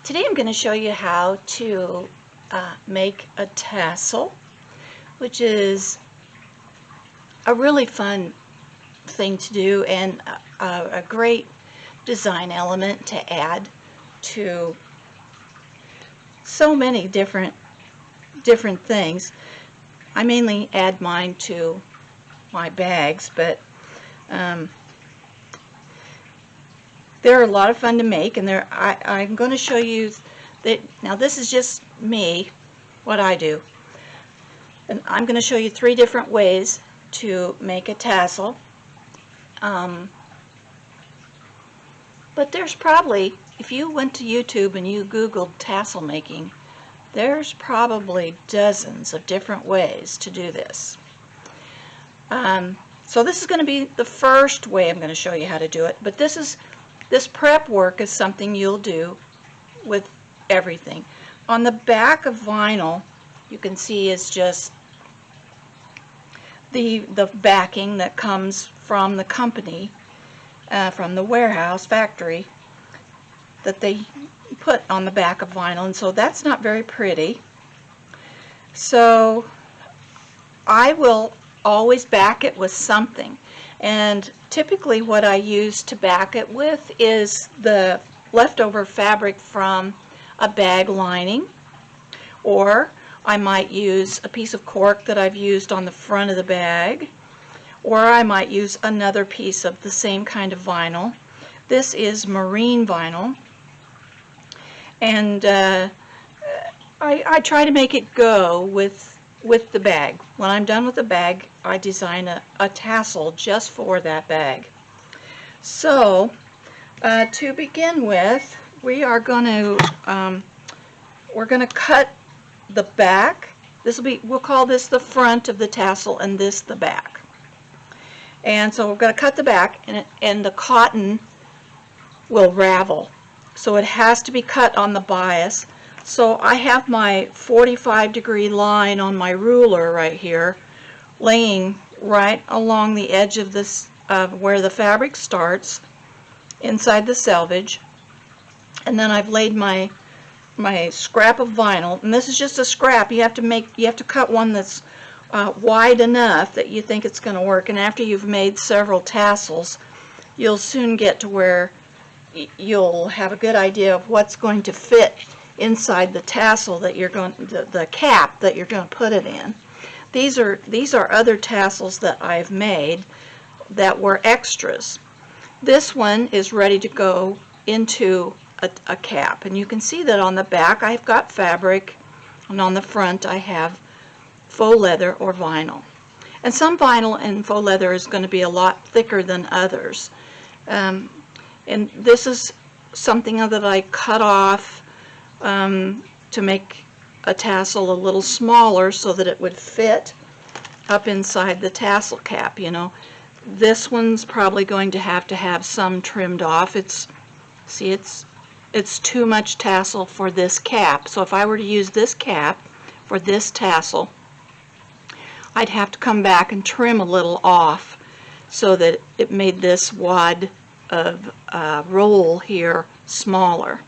Today I'm going to show you how to make a tassel, which is a really fun thing to do and a great design element to add to so many different things. I mainly add mine to my bags, but they're a lot of fun to make, and I'm going to show you that. Now this is just me, what I do, and I'm going to show you 3 different ways to make a tassel. But there's probably, if you went to YouTube and you Googled tassel making, there's probably dozens of different ways to do this. So this is going to be the first way I'm going to show you how to do it, but this prep work is something you'll do with everything. On the back of vinyl, you can see is just the backing that comes from the company, from the warehouse factory, that they put on the back of vinyl, and so that's not very pretty. So I will always back it with something, and typically what I use to back it with is the leftover fabric from a bag lining, or I might use a piece of cork that I've used on the front of the bag, or I might use another piece of the same kind of vinyl. This is marine vinyl, and I try to make it go with the bag. When I'm done with the bag, I design a tassel just for that bag. So to begin with, we're going to cut the back. We'll call this the front of the tassel and this the back. And so we're going to cut the back, and the cotton will ravel. So it has to be cut on the bias. So I have my 45-degree line on my ruler right here, laying right along the edge of this, where the fabric starts, inside the selvage. And then I've laid my scrap of vinyl, and this is just a scrap. You have to cut one that's wide enough that you think it's going to work. And after you've made several tassels, you'll soon get to where you'll have a good idea of what's going to fit inside the tassel that you're going, the cap that you're going to put it in. These are other tassels that I've made that were extras. This one is ready to go into a cap, and you can see that on the back I've got fabric, and on the front I have faux leather or vinyl. And some vinyl and faux leather is going to be a lot thicker than others. And this is something that I cut off to make a tassel a little smaller so that it would fit up inside the tassel cap. You know, this one's probably going to have some trimmed off. It's too much tassel for this cap. So if I were to use this cap for this tassel, I'd have to come back and trim a little off so that it made this wad of roll here smaller.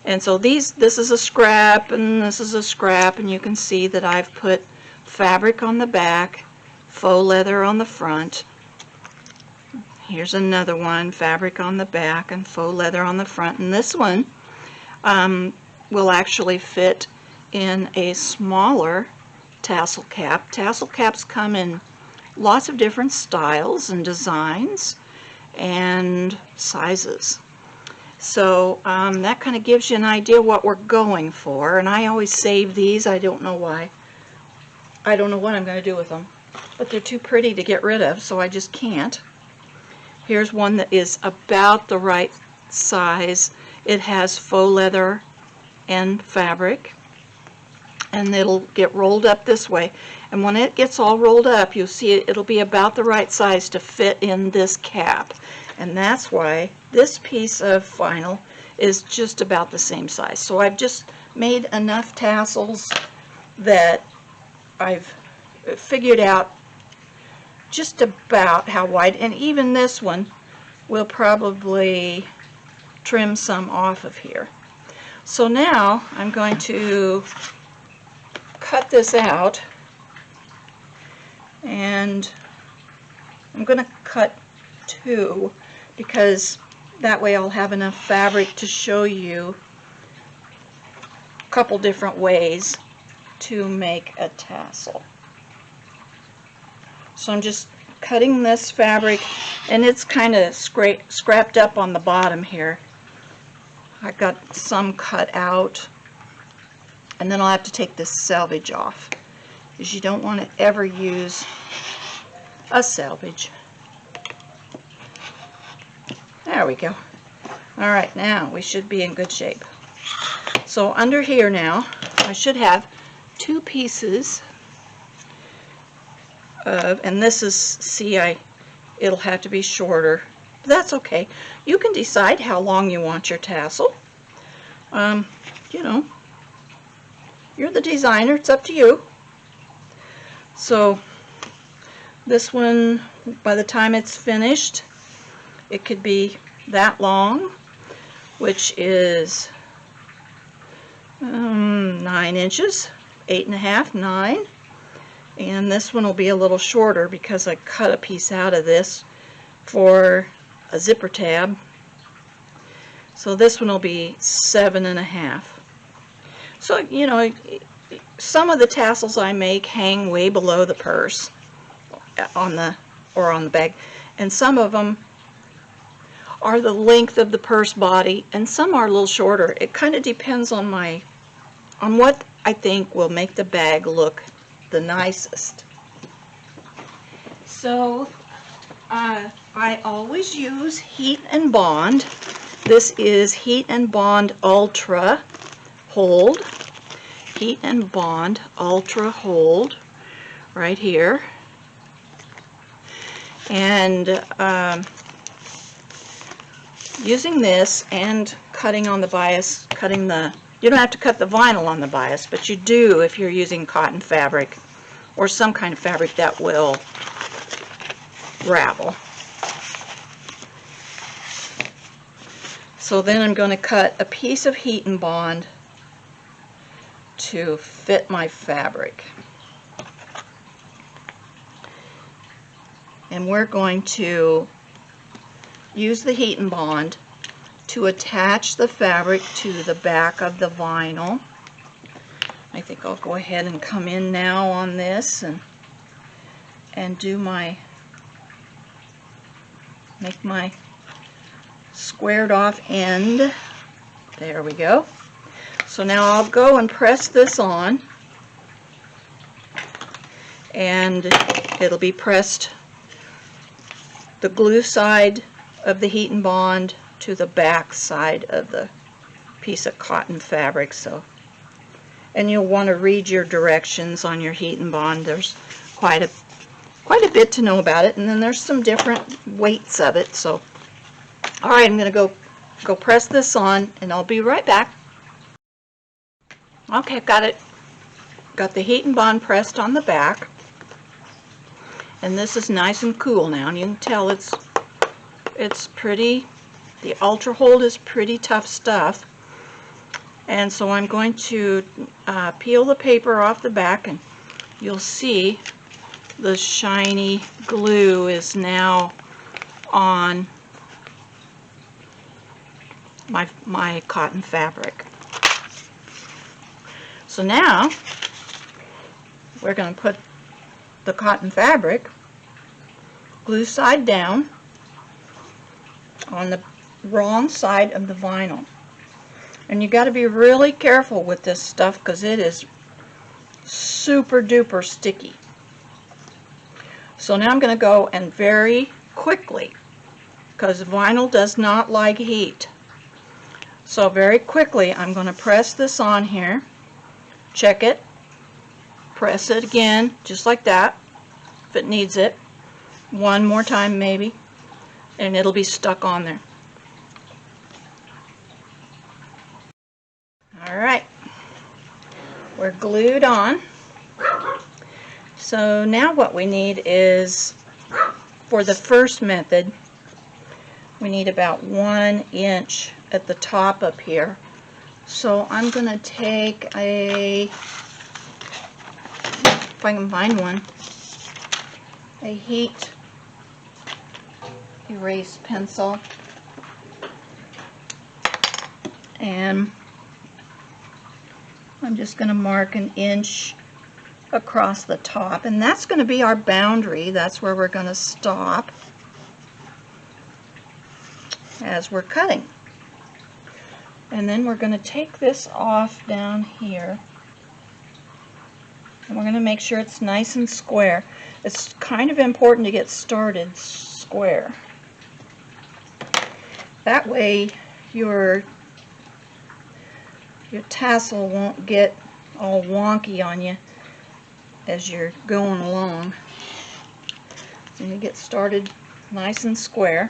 And so this is a scrap, and this is a scrap, and you can see that I've put fabric on the back, faux leather on the front. Here's another one, fabric on the back and faux leather on the front. And this one will actually fit in a smaller tassel cap. Tassel caps come in lots of different styles and designs and sizes. So that kind of gives you an idea what we're going for. And I always save these. I don't know why. I don't know what I'm going to do with them. But they're too pretty to get rid of, so I just can't. Here's one that is about the right size. It has faux leather and fabric, and it'll get rolled up this way. And when it gets all rolled up, you'll see it'll be about the right size to fit in this cap. And that's why this piece of vinyl is just about the same size. So I've just made enough tassels that I've figured out just about how wide, and even this one will probably trim some off of here. So now I'm going to cut this out, and I'm going to cut 2 because that way I'll have enough fabric to show you a couple different ways to make a tassel. So I'm just cutting this fabric, and it's kind of scrapped up on the bottom here. I got some cut out, and then I'll have to take this selvage off, because you don't want to ever use a selvage. There we go. Alright, now we should be in good shape. So under here now, I should have 2 pieces of, and this is, see, it'll have to be shorter. But that's okay. You can decide how long you want your tassel. You know, you're the designer, it's up to you. So this one, by the time it's finished, it could be that long, which is 9 inches, 8.5, 9. And this one will be a little shorter because I cut a piece out of this for a zipper tab. So this one will be 7.5. So, you know, some of the tassels I make hang way below the purse on the bag, and some of them are the length of the purse body, and some are a little shorter. It kind of depends on what I think will make the bag look the nicest. So I always use Heat and Bond. This is Heat and Bond Ultra Hold. Heat and Bond Ultra Hold right here. And using this and cutting on the bias, you don't have to cut the vinyl on the bias, but you do if you're using cotton fabric or some kind of fabric that will ravel. So then I'm going to cut a piece of Heat and Bond to fit my fabric. And we're going to use the Heat and Bond to attach the fabric to the back of the vinyl. I think I'll go ahead and come in now on this and do make my squared off end. There we go. So now I'll go and press this on, and it'll be pressed the glue side of the Heat and Bond to the back side of the piece of cotton fabric. So, and you'll want to read your directions on your Heat and Bond. There's quite a bit to know about it, and then there's some different weights of it. So, all right, I'm going to go press this on, and I'll be right back. Okay, I've got it. Got the Heat and Bond pressed on the back, and this is nice and cool now, and you can tell it's pretty. The Ultra Hold is pretty tough stuff, and so I'm going to peel the paper off the back, and you'll see the shiny glue is now on my cotton fabric. So now we're going to put the cotton fabric glue side down on the wrong side of the vinyl. And you got to be really careful with this stuff because it is super duper sticky. So now I'm going to go and very quickly, because vinyl does not like heat. So very quickly I'm going to press this on here, check it, press it again just like that if it needs it, one more time maybe, and it'll be stuck on there. Alright, we're glued on. So now what we need is, for the first method, we need about 1 inch at the top up here So I'm going to take if I can find one, a heat erase pencil, and I'm just going to mark an inch across the top, and that's going to be our boundary. That's where we're going to stop as we're cutting. And then we're going to take this off down here, and we're going to make sure it's nice and square. It's kind of important to get started square. That way your tassel won't get all wonky on you as you're going along. So you get started nice and square.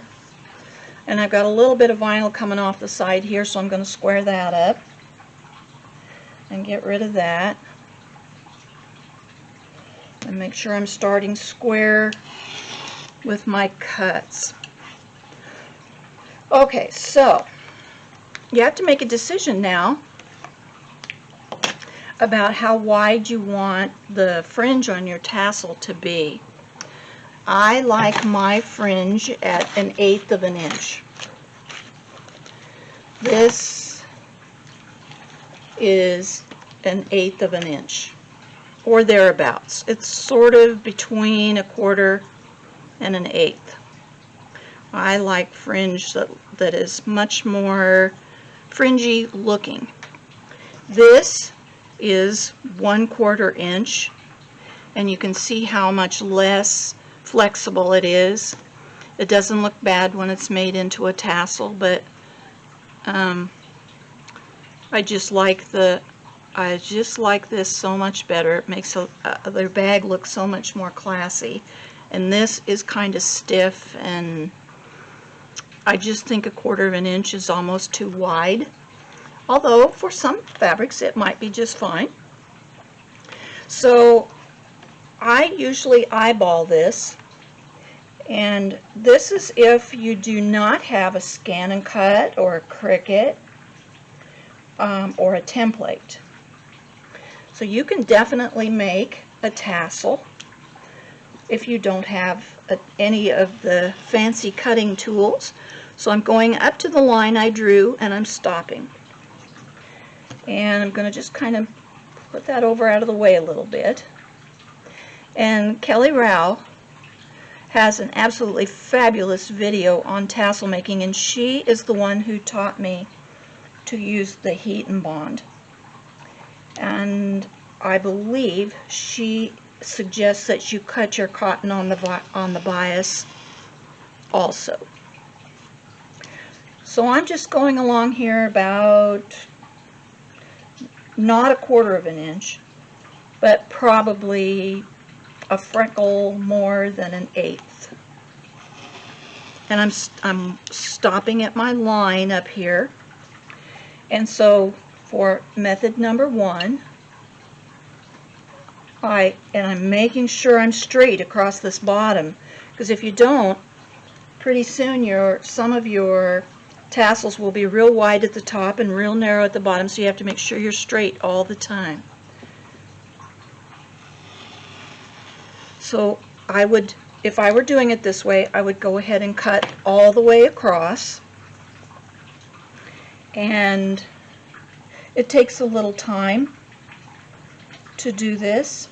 And I've got a little bit of vinyl coming off the side here, so I'm going to square that up and get rid of that. And make sure I'm starting square with my cuts. Okay, so you have to make a decision now about how wide you want the fringe on your tassel to be. I like my fringe at 1/8 of an inch. This is 1/8 of an inch, or thereabouts. It's sort of between 1/4 and 1/8. I like fringe that is much more fringy looking. This is 1/4 inch, and you can see how much less flexible it is. It doesn't look bad when it's made into a tassel, but I just like this so much better. It makes their bag look so much more classy. And this is kind of stiff, and I just think 1/4 of an inch is almost too wide. Although for some fabrics it might be just fine. So I usually eyeball this, and this is if you do not have a scan and cut or a Cricut or a template. So you can definitely make a tassel if you don't have any of the fancy cutting tools. So I'm going up to the line I drew, and I'm stopping. And I'm going to just kind of put that over out of the way a little bit. And Kelly Rao has an absolutely fabulous video on tassel making, and she is the one who taught me to use the heat and bond. And I believe she suggests that you cut your cotton on the bias also. So I'm just going along here about not 1/4 of an inch, but probably a freckle more than 1/8. And I'm stopping at my line up here. And so for method number 1, I'm making sure I'm straight across this bottom, because if you don't, pretty soon some of your tassels will be real wide at the top and real narrow at the bottom, so you have to make sure you're straight all the time. So if I were doing it this way, I would go ahead and cut all the way across, and it takes a little time to do this.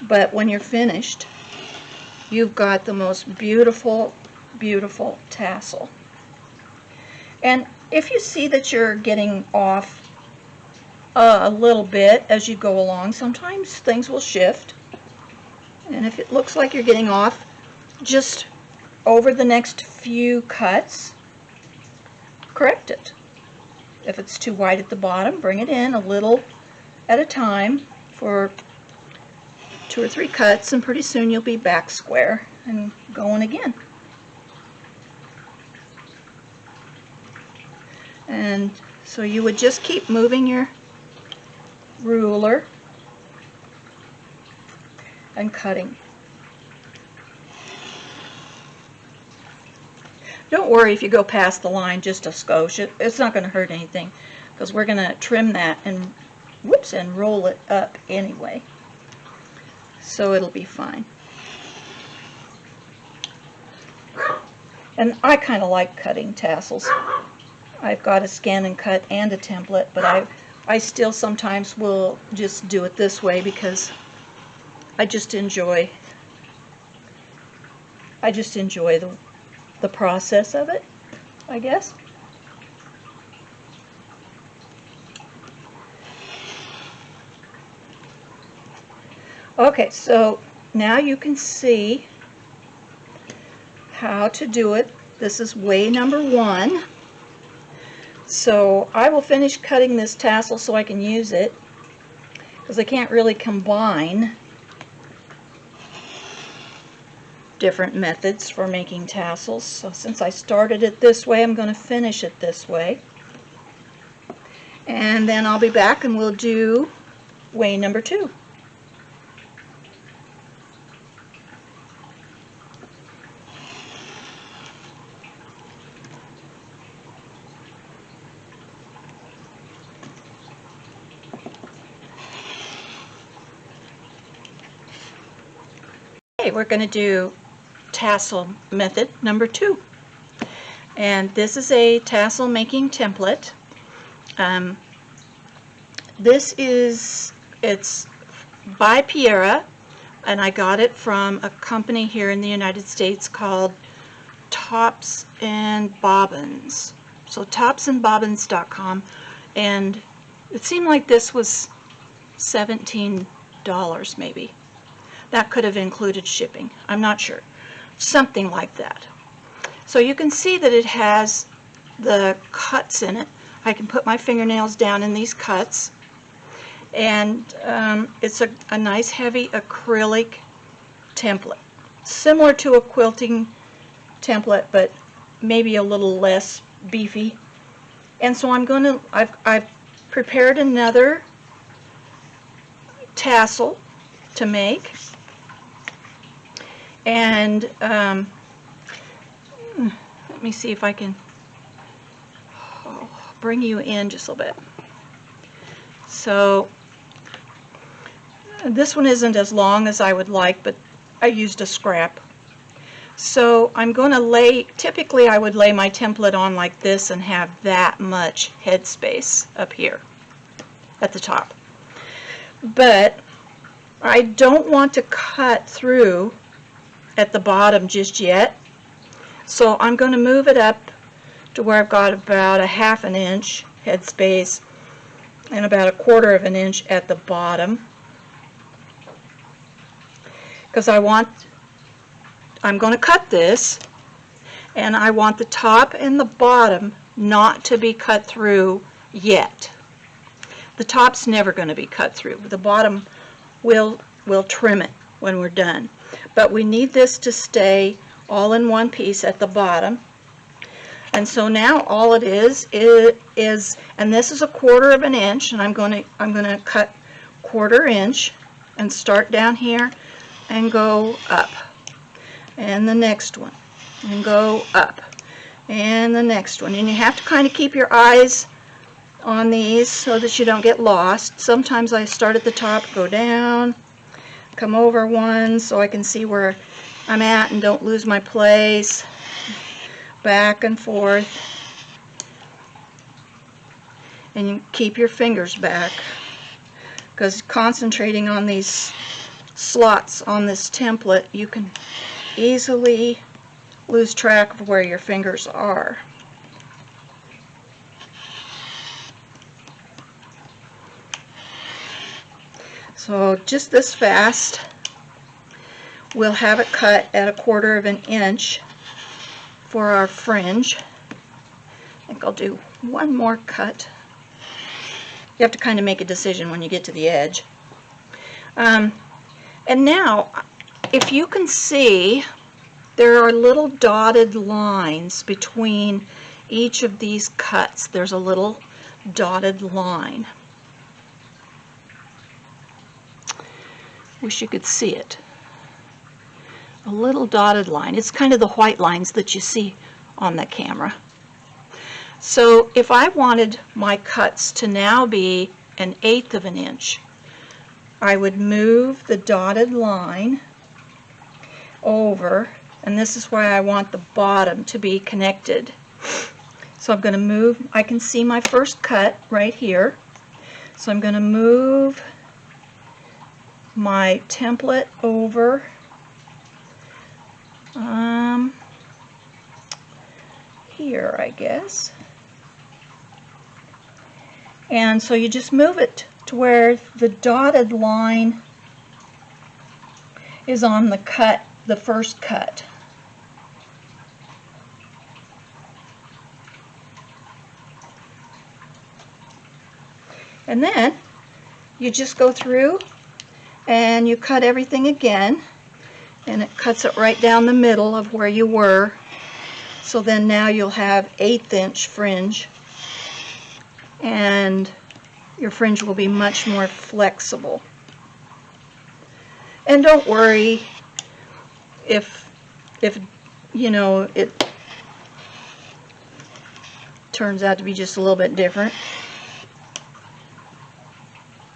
But when you're finished, you've got the most beautiful, beautiful tassel. And if you see that you're getting off a little bit as you go along, sometimes things will shift. And if it looks like you're getting off, just over the next few cuts, correct it. If it's too wide at the bottom, bring it in a little at a time for 2 or 3 cuts, and pretty soon you'll be back square and going again. And so you would just keep moving your ruler and cutting. Don't worry if you go past the line just a skosh. It's not going to hurt anything because we're going to trim that and whoops, and roll it up anyway. So it'll be fine. And I kind of like cutting tassels. I've got a scan and cut and a template, but I still sometimes will just do it this way because I just enjoy the process of it, I guess. Okay, so now you can see how to do it. This is way number 1. So I will finish cutting this tassel so I can use it, because I can't really combine different methods for making tassels. So since I started it this way, I'm going to finish it this way. And then I'll be back and we'll do way number 2. Okay, we're going to do tassel method number 2. And this is a tassel making template. It's by Piera, and I got it from a company here in the United States called Tops and Bobbins. So topsandbobbins.com, and it seemed like this was $17 maybe. That could have included shipping. I'm not sure. Something like that. So you can see that it has the cuts in it. I can put my fingernails down in these cuts. And it's a nice heavy acrylic template. Similar to a quilting template, but maybe a little less beefy. And so I've prepared another tassel to make. And let me see if I can bring you in just a little bit. So this one isn't as long as I would like, but I used a scrap. So I'm going to lay, typically I would lay my template on like this and have that much headspace up here at the top. But I don't want to cut through at the bottom just yet. So I'm going to move it up to where I've got about a ½ inch headspace and about a ¼ inch at the bottom, because I'm going to cut this, and I want the top and the bottom not to be cut through yet. The top's never going to be cut through. The bottom we'll trim it when we're done. But we need this to stay all in one piece at the bottom. And so now all it is, and this is a ¼ inch, and I'm going to cut ¼ inch and start down here and go up. And the next one, and go up. And the next one. And you have to kind of keep your eyes on these so that you don't get lost. Sometimes I start at the top, go down, come over one so I can see where I'm at and don't lose my place. Back and forth. And you keep your fingers back, because concentrating on these slots on this template, you can easily lose track of where your fingers are. So just this fast, we'll have it cut at a ¼ inch for our fringe. I think I'll do one more cut. You have to kind of make a decision when you get to the edge. And now, if you can see, there are little dotted lines between each of these cuts. There's a little dotted line. Wish you could see it. A little dotted line. It's kind of the white lines that you see on the camera. So if I wanted my cuts to now be 1/8 of an inch, I would move the dotted line over, and this is why I want the bottom to be connected. So I'm going to move, I can see my first cut right here, so I'm going to move my template over here, I guess. And so you just move it to where the dotted line is on the cut, the first cut. And then you just go through and you cut everything again, and it cuts it right down the middle of where you were. So then now you'll have 1/8 inch fringe, and your fringe will be much more flexible. And don't worry if you know it turns out to be just a little bit different.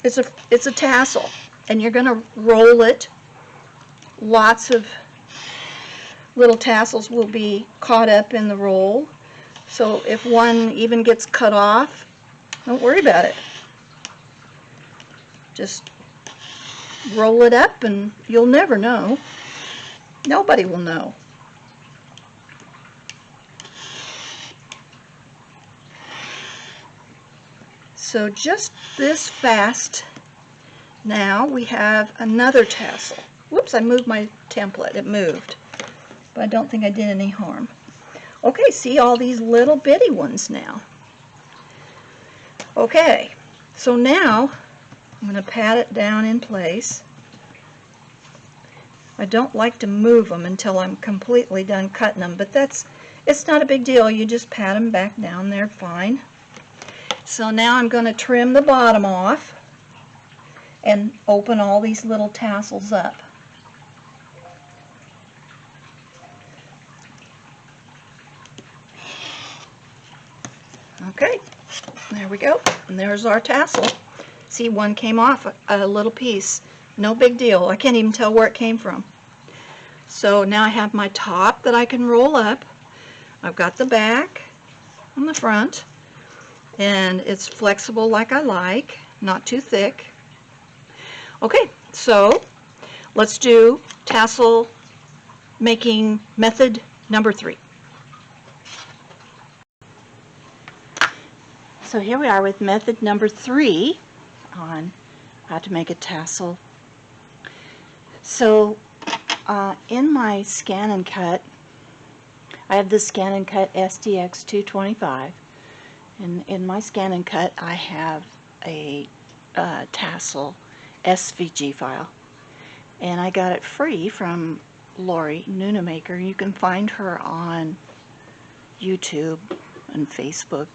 It's a tassel, and you're going to roll it. Lots of little tassels will be caught up in the roll, so if one even gets cut off, don't worry about it. Just roll it up and you'll never know. Nobody will know. So just this fast, now we have another tassel. Whoops, I moved my template. It moved. But I don't think I did any harm. Okay, see all these little bitty ones now. Okay, so now I'm going to pat it down in place. I don't like to move them until I'm completely done cutting them, but it's not a big deal. You just pat them back down there fine. So now I'm going to trim the bottom off and open all these little tassels up. Okay, there we go. And there's our tassel. See, one came off a little piece. No big deal. I can't even tell where it came from. So now I have my top that I can roll up. I've got the back and the front, and it's flexible like I like, not too thick. Okay, so let's do tassel making method number 3. So here we are with method number 3 on how to make a tassel. So in my scan and cut, I have the scan and cut STX 225, and in my scan and cut I have a tassel SVG file, and I got it free from Lori Noonamaker. You can find her on YouTube and Facebook.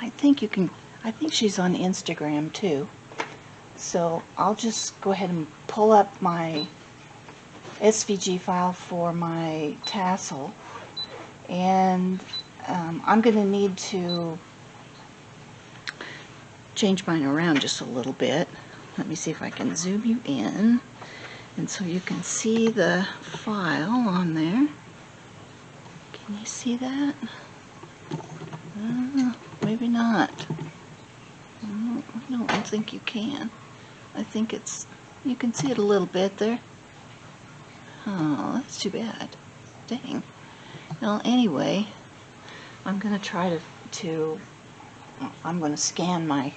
I think she's on Instagram too. So I'll just go ahead and pull up my SVG file for my tassel, and I'm going to need to change mine around just a little bit. Let me see if I can zoom you in, and so you can see the file on there. Can you see that? Maybe not. I don't think you can. I think you can see it a little bit there. Oh, that's too bad. Dang. Well, anyway, I'm going to try I'm going to scan my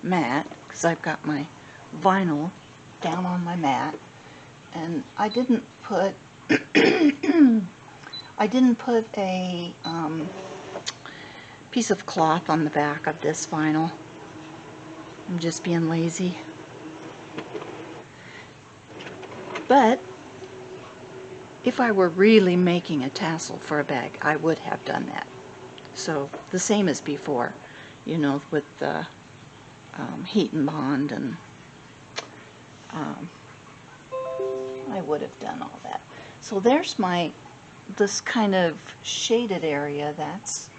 mat, because I've got my vinyl down on my mat, and I didn't put a piece of cloth on the back of this vinyl. I'm just being lazy. But if I were really making a tassel for a bag, I would have done that. So the same as before, you know, with the heat and bond, and I would have done all that. So there's my this kind of shaded area, that's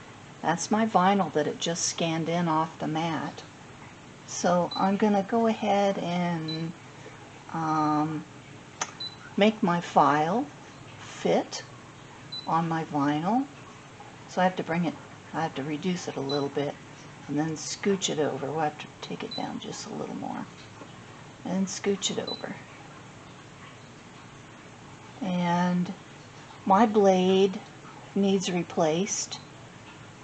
my vinyl that it just scanned in off the mat. So I'm going to go ahead and make my file fit on my vinyl. So I have to reduce it a little bit and then scooch it over. We'll have to take it down just a little more and scooch it over. And my blade needs replaced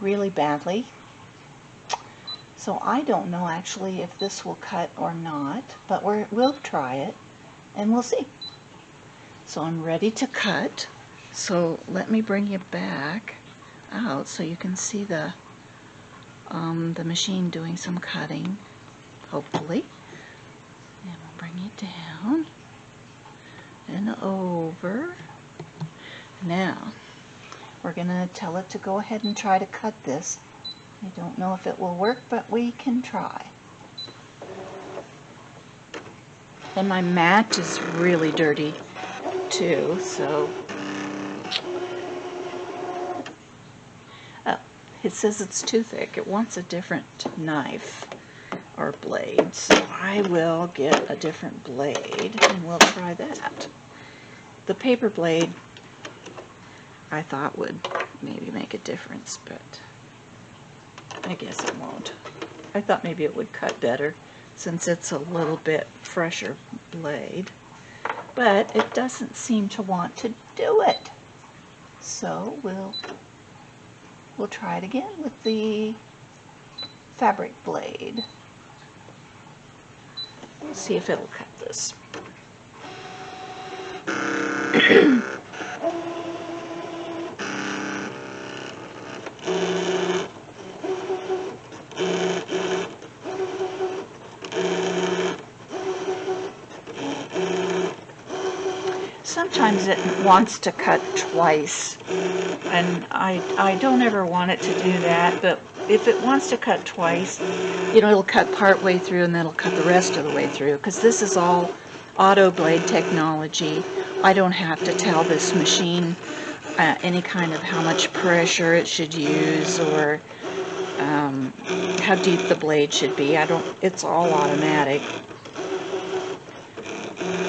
really badly. So I don't know actually if this will cut or not, but we'll try it and we'll see. So I'm ready to cut. So let me bring you back out so you can see the machine doing some cutting, hopefully. And we'll bring it down and over. Now we're going to tell it to go ahead and try to cut this. I don't know if it will work, but we can try. And my mat is really dirty too, so oh, it says it's too thick. It wants a different knife or blade, so I will get a different blade and we'll try that. The paper blade I thought would maybe make a difference, but I guess it won't. I thought maybe it would cut better since it's a little bit fresher blade, but it doesn't seem to want to do it. So we'll try it again with the fabric blade. We'll see if it'll cut this. Sometimes it wants to cut twice, and I don't ever want it to do that, but if it wants to cut twice, you know, it'll cut part way through and then it'll cut the rest of the way through, because this is all auto blade technology. I don't have to tell this machine any kind of how much pressure it should use or how deep the blade should be. It's all automatic.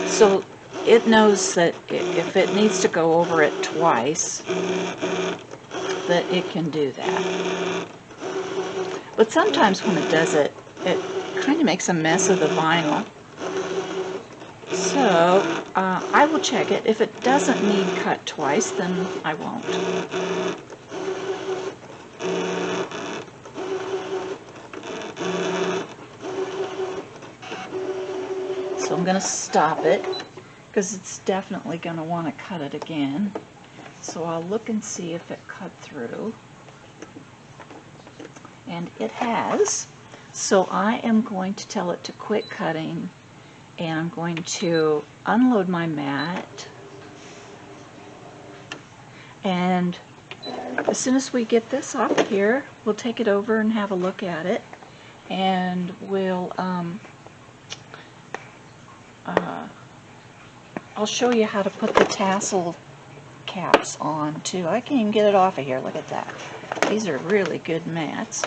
So it knows that if it needs to go over it twice, that it can do that. But sometimes when it does it, it kind of makes a mess of the vinyl. So I will check it. If it doesn't need cut twice, then I won't. So I'm going to stop it, because it's definitely going to want to cut it again. So I'll look and see if it cut through. And it has. So I am going to tell it to quit cutting, and I'm going to unload my mat. And as soon as we get this off of here, we'll take it over and have a look at it. And we'll I'll show you how to put the tassel caps on too. I can't even get it off of here. Look at that. These are really good mats.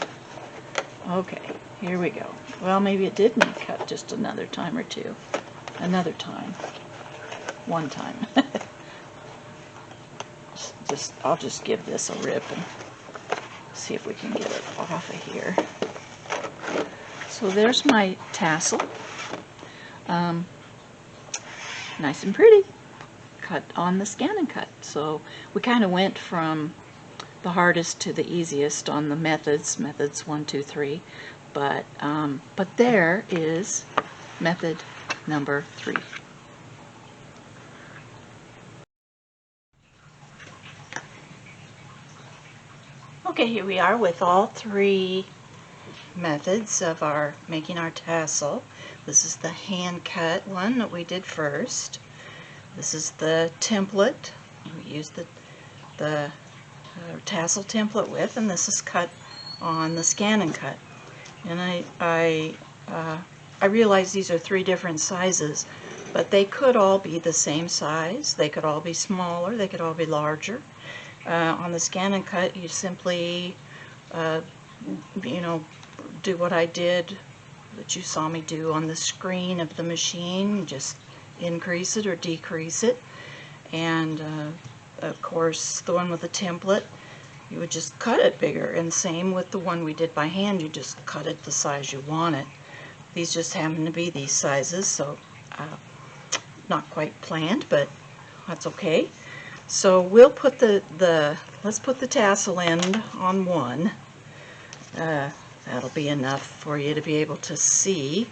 Okay, here we go. Well, maybe it did need cut just another time or two. Another time. One time. I'll just give this a rip and see if we can get it off of here. So there's my tassel. Nice and pretty, cut on the scan and cut. So we kind of went from the hardest to the easiest on the methods 1, 2, 3, but there is method number 3. Okay, here we are with all 3 methods of making our tassel. This is the hand cut one that we did first. This is the template we used the tassel template with, and this is cut on the scan and cut. And I realize these are 3 different sizes, But they could all be the same size, they could all be smaller, they could all be larger. On the scan and cut, you simply, you know, do what I did that you saw me do on the screen of the machine. Just increase it or decrease it. And of course, the one with the template, you would just cut it bigger. And same with the one we did by hand, you just cut it the size you want it. These just happen to be these sizes, so not quite planned, but that's okay. So we'll put let's put the tassel end on one. That'll be enough for you to be able to see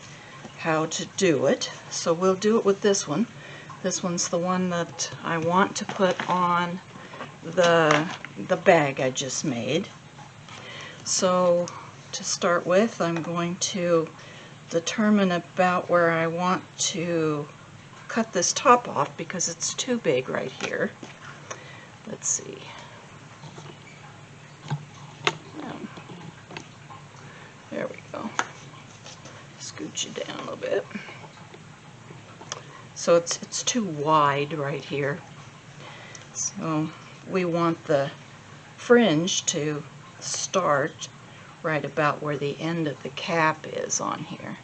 how to do it. So we'll do it with this one. This one's the one that I want to put on the bag I just made. So to start with, I'm going to determine about where I want to cut this top off because it's too big right here. Let's see. There we go. Scoot you down a little bit. So it's too wide right here. So we want the fringe to start right about where the end of the cap is on here.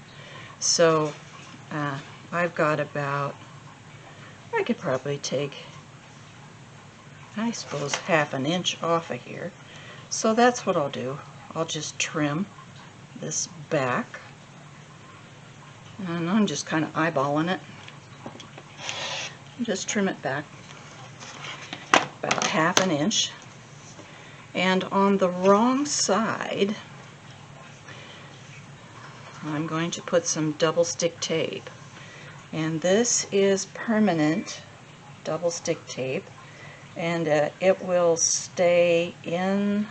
So I've got about, I could probably take, I suppose, 1/2 inch off of here. So that's what I'll do. I'll just trim this back. And I'm just kind of eyeballing it. Just trim it back about 1/2 inch. And on the wrong side, I'm going to put some double stick tape. And this is permanent double stick tape, and it will stay in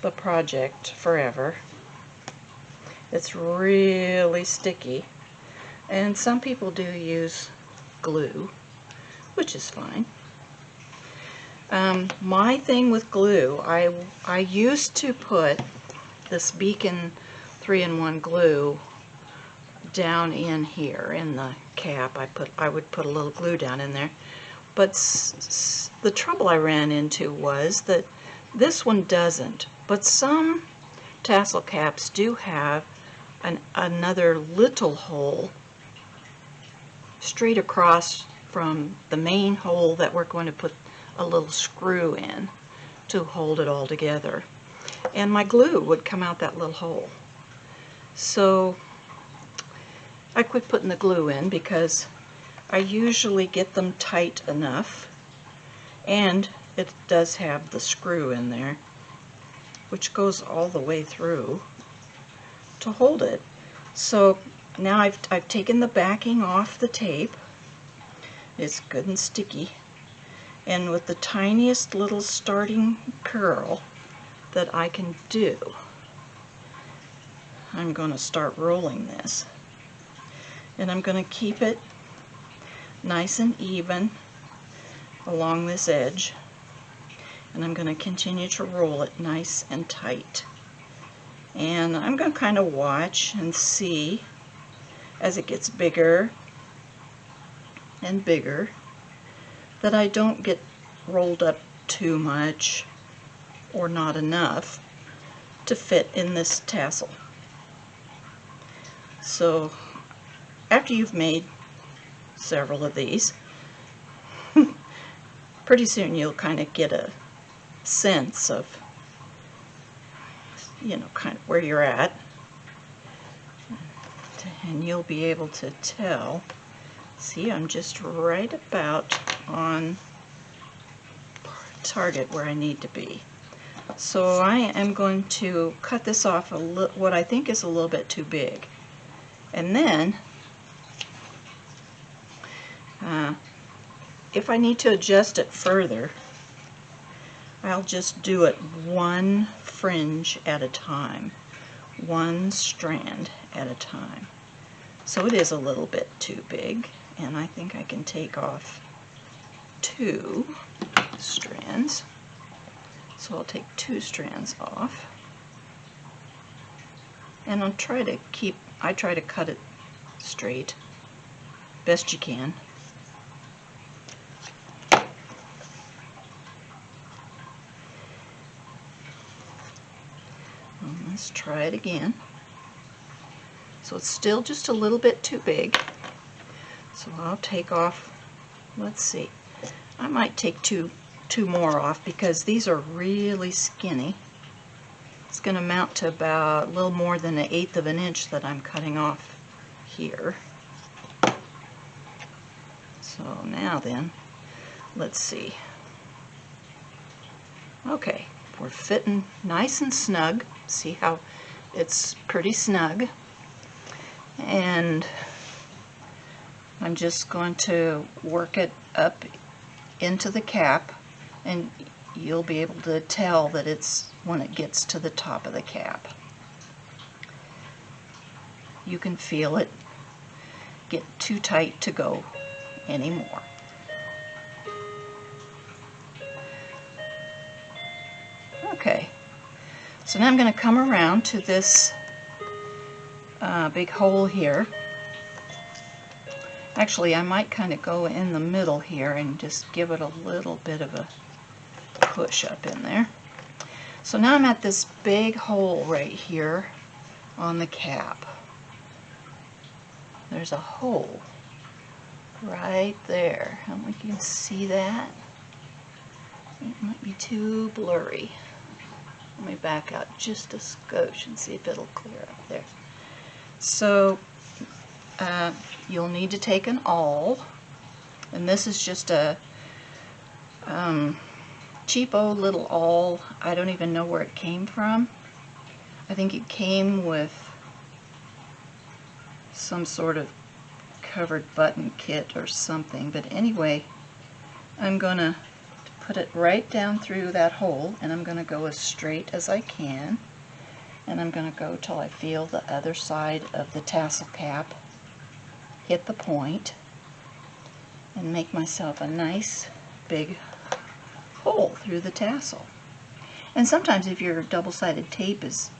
the project forever. It's really sticky, and some people do use glue, which is fine. My thing with glue, I used to put this Beacon 3-in-1 glue down in here in the cap. I would put a little glue down in there, but the trouble I ran into was that this one doesn't, but some tassel caps do have another little hole straight across from the main hole that we're going to put a little screw in to hold it all together, and my glue would come out that little hole. So I quit putting the glue in because I usually get them tight enough, and it does have the screw in there which goes all the way through to hold it. So now I've taken the backing off the tape. It's good and sticky, and with the tiniest little starting curl that I can do, I'm going to start rolling this, and I'm going to keep it nice and even along this edge, and I'm going to continue to roll it nice and tight. And I'm going to kind of watch and see as it gets bigger and bigger that I don't get rolled up too much or not enough to fit in this tassel. So after you've made several of these, pretty soon you'll kind of get a sense of, you know, kind of where you're at, and you'll be able to tell. See, I'm just right about on target where I need to be. So I am going to cut this off what I think is a little bit too big, and then if I need to adjust it further, I'll just do it one fringe at a time, one strand at a time. So it is a little bit too big, and I think I can take off 2 strands. So I'll take 2 strands off, and I'll try to cut it straight, best you can. Let's try it again. So it's still just a little bit too big. So I'll take off, let's see, I might take two more off because these are really skinny. It's going to mount to about a little more than 1/8 of an inch that I'm cutting off here. So now then, let's see. Okay, we're fitting nice and snug. See how it's pretty snug. And I'm just going to work it up into the cap, and you'll be able to tell that it's when it gets to the top of the cap. You can feel it get too tight to go anymore. Okay, so now I'm going to come around to this big hole here. Actually, I might kind of go in the middle here and just give it a little bit of a push up in there. So now I'm at this big hole right here on the cap. There's a hole right there. I don't know if you can see that. It might be too blurry. Let me back out just a skosh and see if it'll clear up there. So you'll need to take an awl, and this is just a cheapo little awl. I don't even know where it came from. I think it came with some sort of covered button kit or something, but anyway, I'm gonna put it right down through that hole, and I'm gonna go as straight as I can, and I'm gonna go till I feel the other side of the tassel cap hit the point, and make myself a nice big hole through the tassel. And sometimes if your double-sided tape is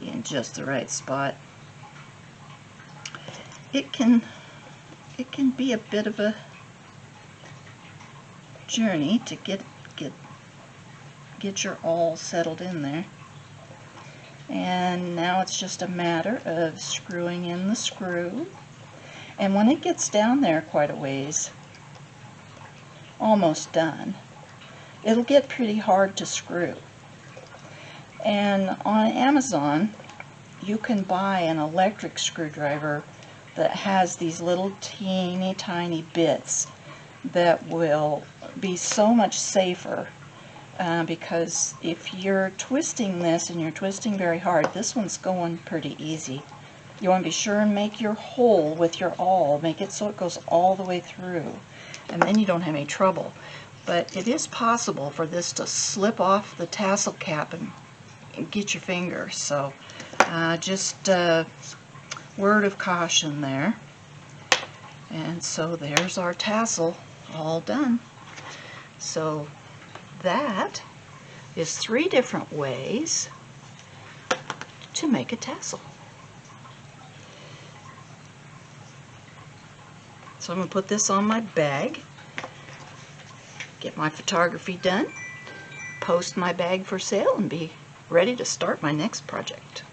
in just the right spot, it can be a bit of a journey to get your awl settled in there. And now it's just a matter of screwing in the screw. And when it gets down there quite a ways, almost done, it'll get pretty hard to screw. And on Amazon, you can buy an electric screwdriver that has these little teeny tiny bits that will be so much safer, because if you're twisting this and you're twisting very hard, this one's going pretty easy. You want to be sure and make your hole with your awl, make it so it goes all the way through, and then you don't have any trouble. But it is possible for this to slip off the tassel cap and get your finger, so just word of caution there. And so there's our tassel all done. So that is 3 different ways to make a tassel. So I'm going to put this on my bag, get my photography done, post my bag for sale, and be ready to start my next project.